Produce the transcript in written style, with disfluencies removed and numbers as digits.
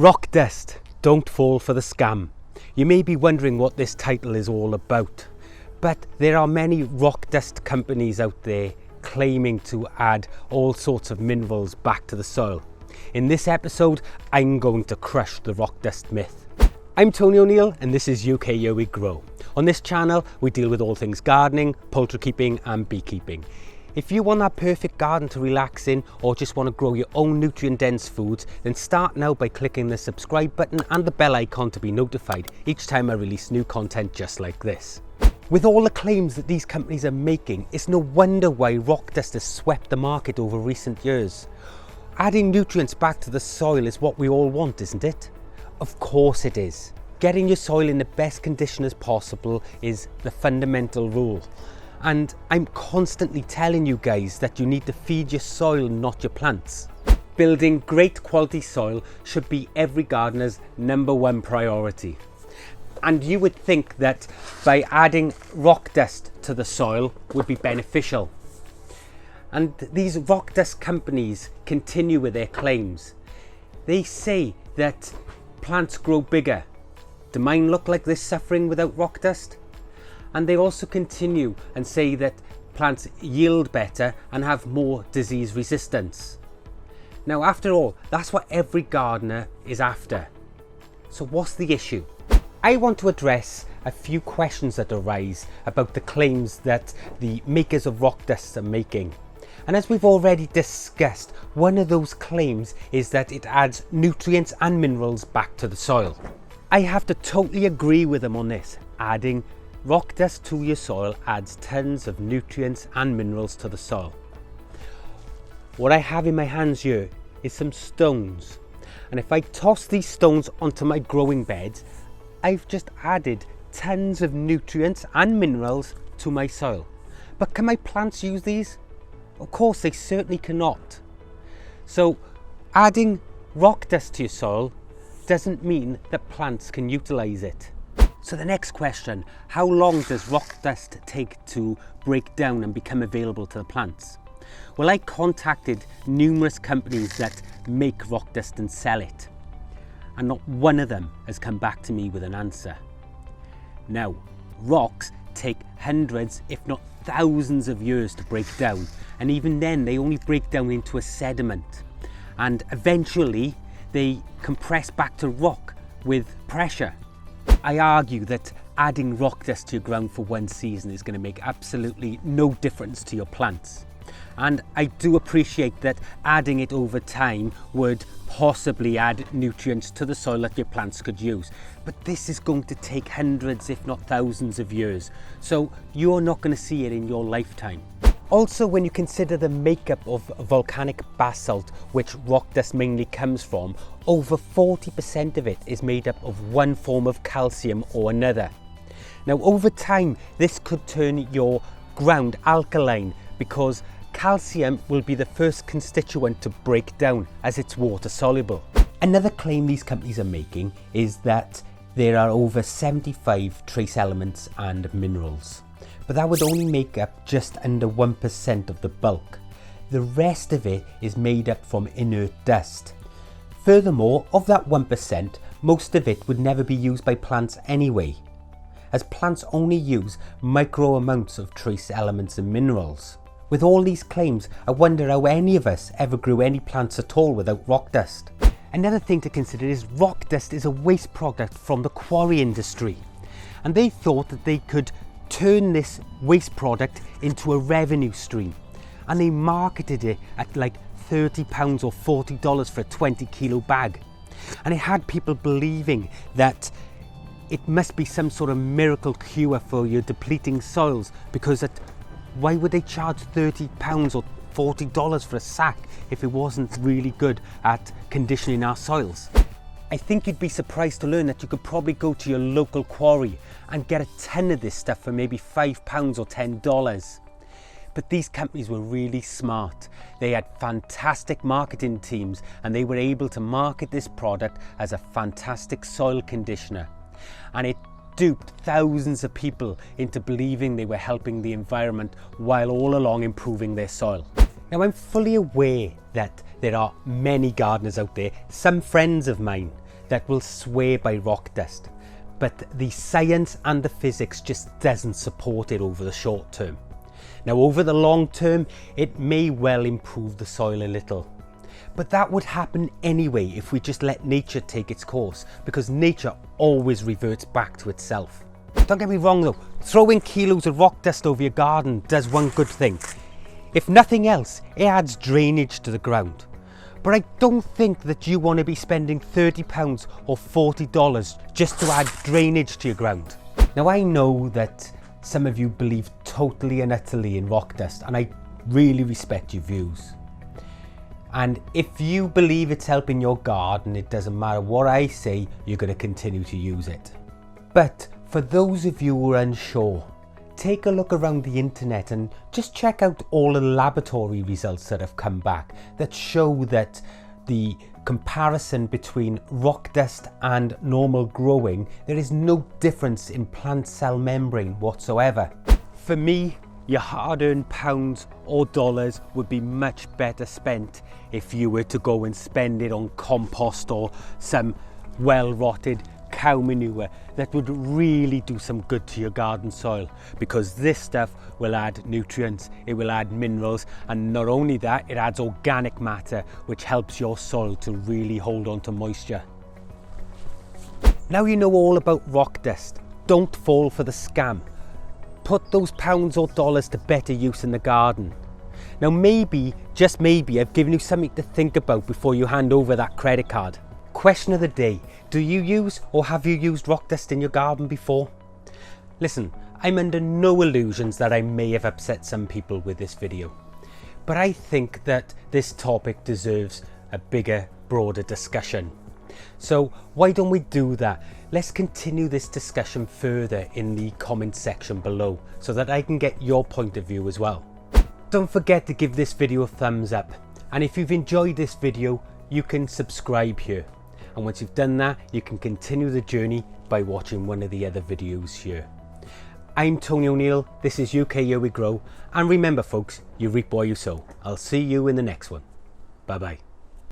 Rock dust, don't fall for the scam. You may be wondering what this title is all about, but there are many rock dust companies out there claiming to add all sorts of minerals back to the soil. In this episode, I'm going to crush the rock dust myth. I'm Tony O'Neill and this is UK Here We Grow. On this channel, we deal with all things gardening, poultry keeping and beekeeping. If you want that perfect garden to relax in or just want to grow your own nutrient-dense foods, then start now by clicking the subscribe button and the bell icon to be notified each time I release new content just like this. With all the claims that these companies are making, it's no wonder why rock dust has swept the market over recent years. Adding nutrients back to the soil is what we all want, isn't it? Of course it is. Getting your soil in the best condition as possible is the fundamental rule. And I'm constantly telling you guys that you need to feed your soil, not your plants. Building great quality soil should be every gardener's #1 priority. And you would think that by adding rock dust to the soil would be beneficial. And these rock dust companies continue with their claims. They say that plants grow bigger. Do mine look like they're suffering without rock dust? And they also continue and say that plants yield better and have more disease resistance. Now, after all, that's what every gardener is after. So what's the issue? I want to address a few questions that arise about the claims that the makers of rock dust are making. And as we've already discussed, one of those claims is that it adds nutrients and minerals back to the soil. I have to totally agree with them on this. Adding rock dust to your soil adds tons of nutrients and minerals to the soil. What I have in my hands here is some stones, and if I toss these stones onto my growing beds, I've just added tons of nutrients and minerals to my soil. But can my plants use these? Of course they certainly cannot. So adding rock dust to your soil doesn't mean that plants can utilize it. So the next question, how long does rock dust take to break down and become available to the plants? Well, I contacted numerous companies that make rock dust and sell it, and not one of them has come back to me with an answer. Now, rocks take hundreds, if not thousands of years to break down, and even then they only break down into a sediment, and eventually they compress back to rock with pressure. I argue that adding rock dust to your ground for one season is going to make absolutely no difference to your plants. And I do appreciate that adding it over time would possibly add nutrients to the soil that your plants could use. But this is going to take hundreds, if not thousands of years. So you're not going to see it in your lifetime. Also, when you consider the makeup of volcanic basalt, which rock dust mainly comes from, over 40% of it is made up of one form of calcium or another. Now, over time, this could turn your ground alkaline because calcium will be the first constituent to break down as it's water soluble. Another claim these companies are making is that there are over 75 trace elements and minerals. But that would only make up just under 1% of the bulk. The rest of it is made up from inert dust. Furthermore, of that 1%, most of it would never be used by plants anyway, as plants only use micro amounts of trace elements and minerals. With all these claims, I wonder how any of us ever grew any plants at all without rock dust. Another thing to consider is rock dust is a waste product from the quarry industry, and they thought that they could turn this waste product into a revenue stream, and they marketed it at like £30 or $40 for a 20-kilo bag, and it had people believing that it must be some sort of miracle cure for your depleting soils, because why would they charge £30 or $40 for a sack if it wasn't really good at conditioning our soils? I think you'd be surprised to learn that you could probably go to your local quarry and get a ton of this stuff for maybe £5 or $10. But these companies were really smart. They had fantastic marketing teams and they were able to market this product as a fantastic soil conditioner. And it duped thousands of people into believing they were helping the environment while all along improving their soil. Now, I'm fully aware that there are many gardeners out there, some friends of mine, that will swear by rock dust, but the science and the physics just doesn't support it over the short term. Now over the long term, it may well improve the soil a little. But that would happen anyway if we just let nature take its course, because nature always reverts back to itself. Don't get me wrong though, throwing kilos of rock dust over your garden does one good thing. If nothing else, it adds drainage to the ground. But I don't think that you want to be spending £30 or $40 just to add drainage to your ground. Now I know that some of you believe totally and utterly in rock dust, and I really respect your views. And if you believe it's helping your garden, it doesn't matter what I say, you're going to continue to use it. But for those of you who are unsure, take a look around the internet and just check out all the laboratory results that have come back that show that the comparison between rock dust and normal growing, there is no difference in plant cell membrane whatsoever. For me, your hard-earned pounds or dollars would be much better spent if you were to go and spend it on compost or some well-rotted cow manure that would really do some good to your garden soil, because this stuff will add nutrients, it will add minerals, and not only that, it adds organic matter which helps your soil to really hold on to moisture. Now you know all about rock dust. Don't fall for the scam. Put those pounds or dollars to better use in the garden. Now maybe, just maybe, I've given you something to think about before you hand over that credit card. Question of the day, do you use or have you used rock dust in your garden before? Listen, I'm under no illusions that I may have upset some people with this video, but I think that this topic deserves a bigger, broader discussion. So why don't we do that? Let's continue this discussion further in the comment section below so that I can get your point of view as well. Don't forget to give this video a thumbs up, and if you've enjoyed this video, you can subscribe here. And once you've done that, you can continue the journey by watching one of the other videos here. I'm Tony O'Neill, this is UK Here We Grow, and remember folks, you reap what you sow. I'll see you in the next one. Bye bye.